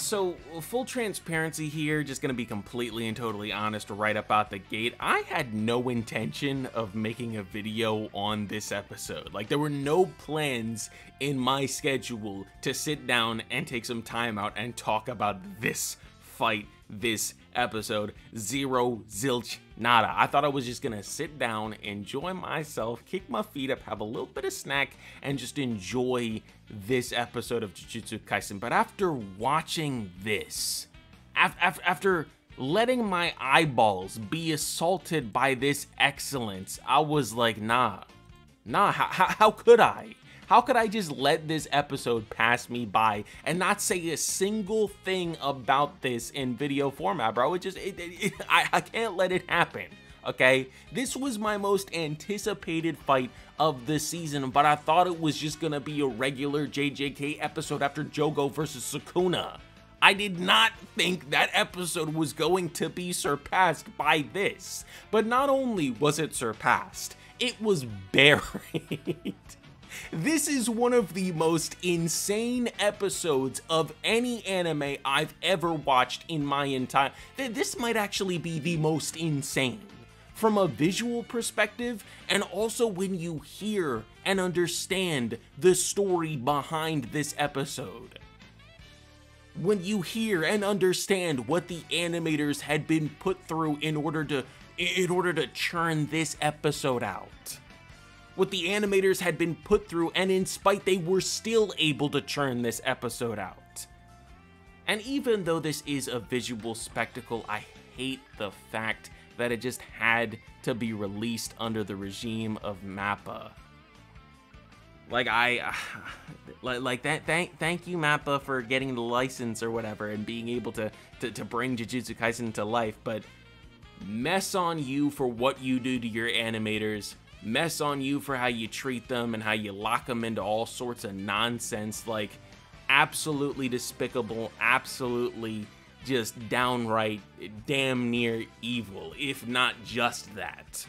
So, full transparency here, just gonna be completely and totally honest right up out the gate. I had no intention of making a video on this episode. Like, there were no plans in my schedule to sit down and take some time out and talk about this fight, this episode. Zero, zilch, nada. I thought I was just gonna sit down, enjoy myself, kick my feet up, have a little bit of snack, and just enjoy this episode of Jujutsu Kaisen. But after watching this, after letting my eyeballs be assaulted by this excellence, I was like, nah, how could I? How could I just let this episode pass me by and not say a single thing about this in video format, bro? I can't let it happen, okay? This was my most anticipated fight of the season, but I thought it was just gonna be a regular JJK episode after Jogo versus Sukuna. I did not think that episode was going to be surpassed by this. But not only was it surpassed, it was buried. This is one of the most insane episodes of any anime I've ever watched in my entire... This might actually be the most insane from a visual perspective, and also when you hear and understand the story behind this episode. When you hear and understand what the animators had been put through in order to churn this episode out. What the animators had been put through, and in spite they were still able to churn this episode out. And even though this is a visual spectacle, I hate the fact that it just had to be released under the regime of MAPPA. Thank you MAPPA for getting the license or whatever and being able to bring Jujutsu Kaisen to life, but mess on you for what you do to your animators. Mess on you for how you treat them and how you lock them into all sorts of nonsense, like absolutely despicable, absolutely just downright damn near evil, if not just that.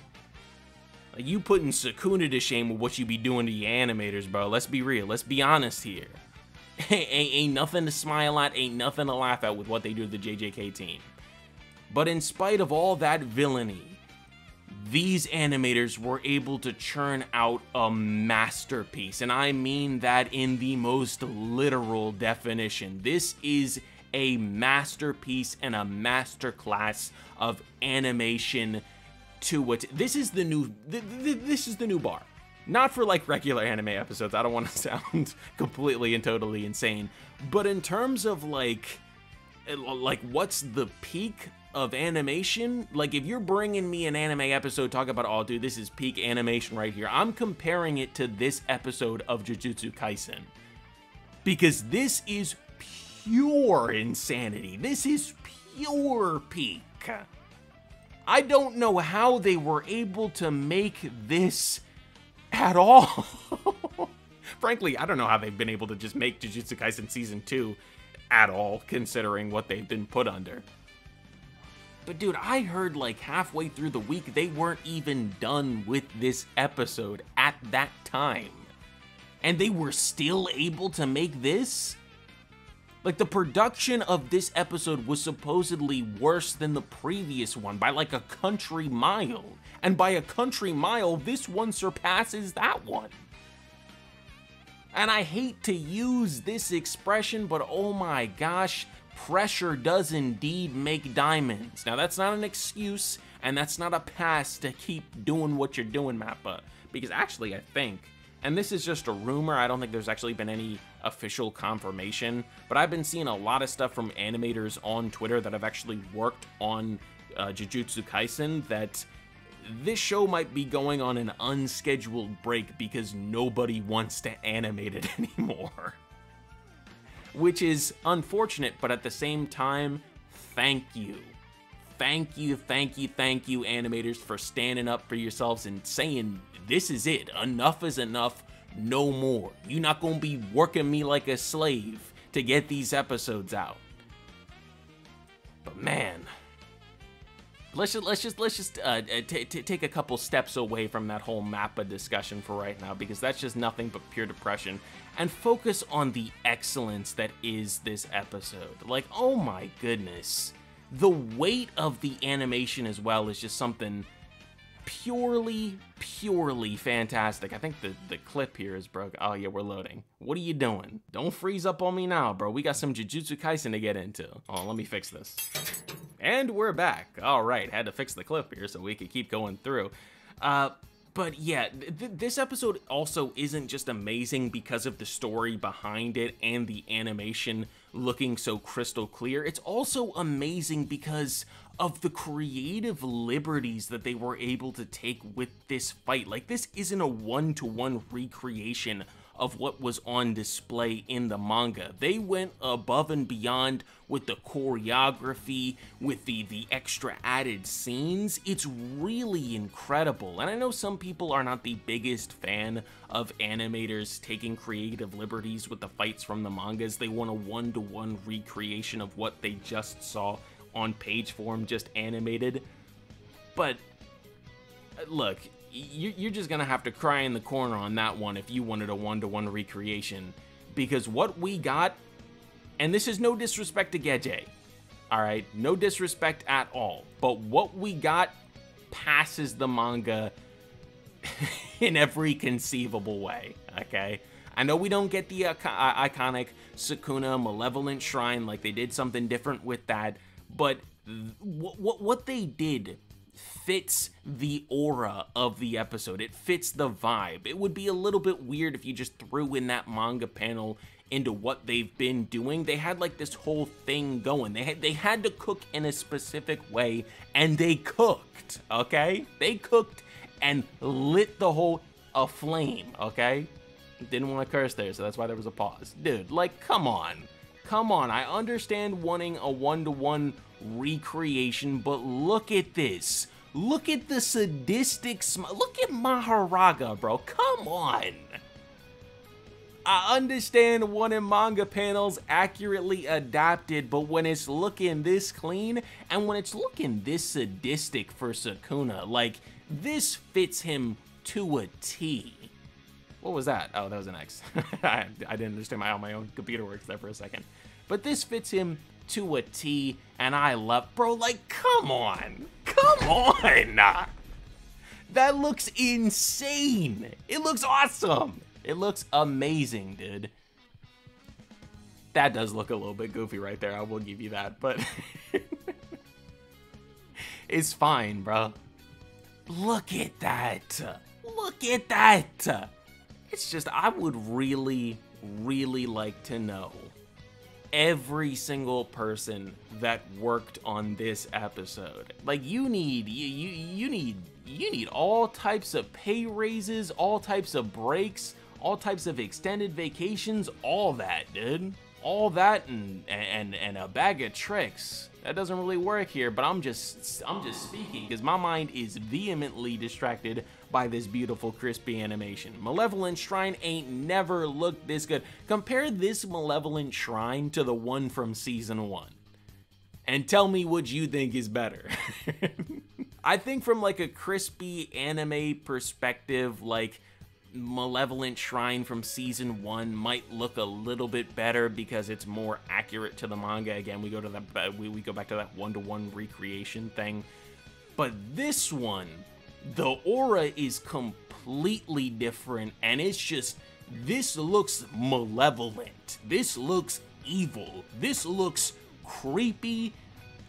Like, you putting Sukuna to shame with what you be doing to your animators, bro. Let's be real, let's be honest here. Ain't nothing to smile at, ain't nothing to laugh at with what they do to the JJK team. But in spite of all that villainy, these animators were able to churn out a masterpiece, and I mean that in the most literal definition. This is a masterpiece and a masterclass of animation to what this is the new bar. Not for like regular anime episodes, I don't want to sound completely and totally insane, but in terms of like what's the peak of animation, like if you're bringing me an anime episode talk about, oh dude, this is peak animation right here, I'm comparing it to this episode of Jujutsu Kaisen, because this is pure insanity. This is pure peak. I don't know how they were able to make this at all. Frankly, I don't know how they've been able to just make Jujutsu Kaisen Season 2 at all, considering what they've been put under. But dude, I heard like halfway through the week they weren't even done with this episode at that time. And they were still able to make this? Like, the production of this episode was supposedly worse than the previous one by like a country mile. And by a country mile, this one surpasses that one. And I hate to use this expression, but oh my gosh, pressure does indeed make diamonds. Now, that's not an excuse, and that's not a pass to keep doing what you're doing, Mappa. Because actually, I think, and this is just a rumor, I don't think there's actually been any official confirmation, but I've been seeing a lot of stuff from animators on Twitter that have actually worked on Jujutsu Kaisen that this show might be going on an unscheduled break because nobody wants to animate it anymore. Which is unfortunate, but at the same time, thank you. Thank you, animators, for standing up for yourselves and saying, this is it, enough is enough, no more. You're not gonna be working me like a slave to get these episodes out. But man, let's just take a couple steps away from that whole Mappa discussion for right now, because that's just nothing but pure depression, and focus on the excellence that is this episode. Like, oh my goodness, the weight of the animation as well is just something purely fantastic. I think the clip here is broke. Oh yeah, we're loading. What are you doing? Don't freeze up on me now, bro. We got some Jujutsu Kaisen to get into. Oh, let me fix this. And we're back. All right, had to fix the clip here so we could keep going through. But yeah, this episode also isn't just amazing because of the story behind it and the animation looking so crystal clear. It's also amazing because of the creative liberties that they were able to take with this fight. Like, this isn't a one-to-one recreation of what was on display in the manga. They went above and beyond with the choreography, with the extra added scenes. It's really incredible. And I know some people are not the biggest fan of animators taking creative liberties with the fights from the mangas. They want a one-to-one recreation of what they just saw on page form, just animated. But look, you're just gonna have to cry in the corner on that one if you wanted a one-to-one recreation, because what we got, and this is no disrespect to Geje, all right, no disrespect at all, but what we got passes the manga in every conceivable way. Okay, I know we don't get the iconic Sukuna Malevolent Shrine, like they did something different with that, but what they did fits the aura of the episode. It fits the vibe. It would be a little bit weird if you just threw in that manga panel into what they've been doing. They had like this whole thing going. They had to cook in a specific way, and they cooked, okay? They cooked and lit the whole aflame, okay? Didn't want to curse there, so that's why there was a pause. Dude, like, come on. Come on, I understand wanting a one-to-one recreation, but look at this. Look at the sadistic look at Mahoraga, bro. Come on. I understand wanting manga panels accurately adapted, but when it's looking this clean and when it's looking this sadistic for Sukuna, like, this fits him to a T. What was that? Oh, that was an X. I didn't understand how my own computer works there for a second. But this fits him to a T, and I love, bro, like, come on. Come on. That looks insane. It looks awesome. It looks amazing, dude. That does look a little bit goofy right there. I will give you that, but it's fine, bro. Look at that. Look at that. It's just, I would really like to know every single person that worked on this episode. Like, you need all types of pay raises, all types of breaks, all types of extended vacations, all that, dude. All that and a bag of tricks. That doesn't really work here, but I'm just speaking because my mind is vehemently distracted by this beautiful crispy animation. Malevolent Shrine ain't never looked this good. Compare this Malevolent Shrine to the one from season 1 and tell me what you think is better. I think from like a crispy anime perspective, like, Malevolent Shrine from season 1 might look a little bit better because it's more accurate to the manga. Again, we go to that we go back to that one-to-one recreation thing. But this one, the aura is completely different, and it's just, this looks malevolent. This looks evil. This looks creepy.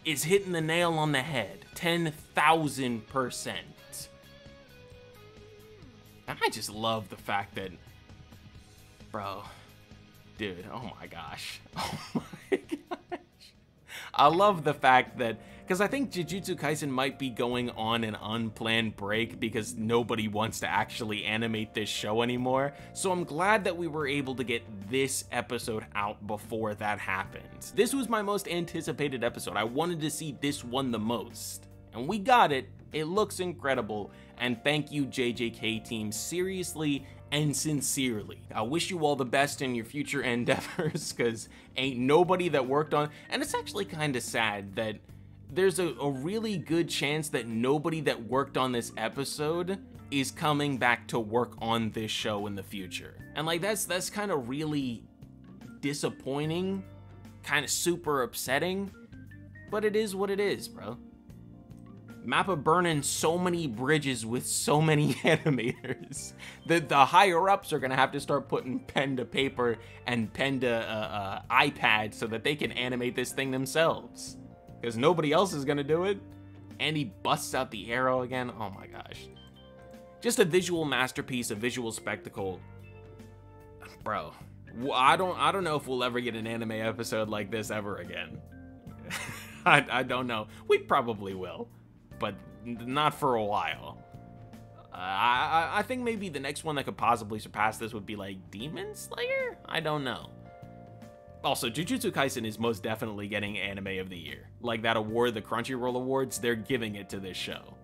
It's hitting the nail on the head. 10,000%. I just love the fact that, bro, dude, oh my gosh. Oh my gosh. I love the fact that, because I think Jujutsu Kaisen might be going on an unplanned break because nobody wants to actually animate this show anymore. So I'm glad that we were able to get this episode out before that happened. This was my most anticipated episode. I wanted to see this one the most, and we got it. It looks incredible, and thank you, JJK team, seriously and sincerely. I wish you all the best in your future endeavors, because ain't nobody that worked on, and it's actually kind of sad that there's a really good chance that nobody that worked on this episode is coming back to work on this show in the future. And like, that's kind of really disappointing, kind of super upsetting, but it is what it is, bro. Mappa burning so many bridges with so many animators that the higher ups are gonna have to start putting pen to paper and pen to iPad so that they can animate this thing themselves, because nobody else is gonna do it. And he busts out the arrow again. Oh my gosh, just a visual masterpiece, a visual spectacle, bro. I don't know if we'll ever get an anime episode like this ever again. I don't know. We probably will, but not for a while. I think maybe the next one that could possibly surpass this would be like Demon Slayer? I don't know. Also, Jujutsu Kaisen is most definitely getting Anime of the Year. Like that award, the Crunchyroll Awards, they're giving it to this show.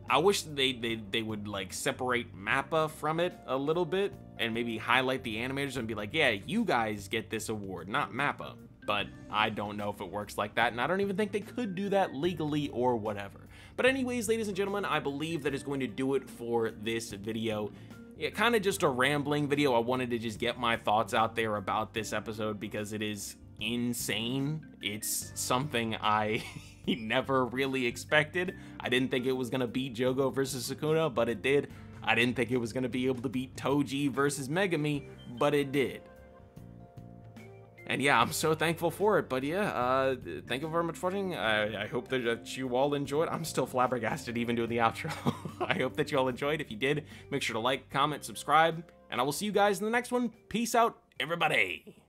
I wish they would like separate Mappa from it a little bit and maybe highlight the animators and be like, yeah, you guys get this award, not Mappa. But I don't know if it works like that, and I don't even think they could do that legally or whatever. But anyways, ladies and gentlemen, I believe that is going to do it for this video. Yeah, kind of just a rambling video. I wanted to just get my thoughts out there about this episode because it is insane. It's something I never really expected. I didn't think it was going to beat Jogo versus Sukuna, but it did. I didn't think it was going to be able to beat Toji versus Megami, but it did. And yeah, I'm so thankful for it. But yeah, thank you very much for watching. I hope that you all enjoyed. I'm still flabbergasted even doing the outro. I hope that you all enjoyed. If you did, make sure to like, comment, subscribe, and I will see you guys in the next one. Peace out, everybody.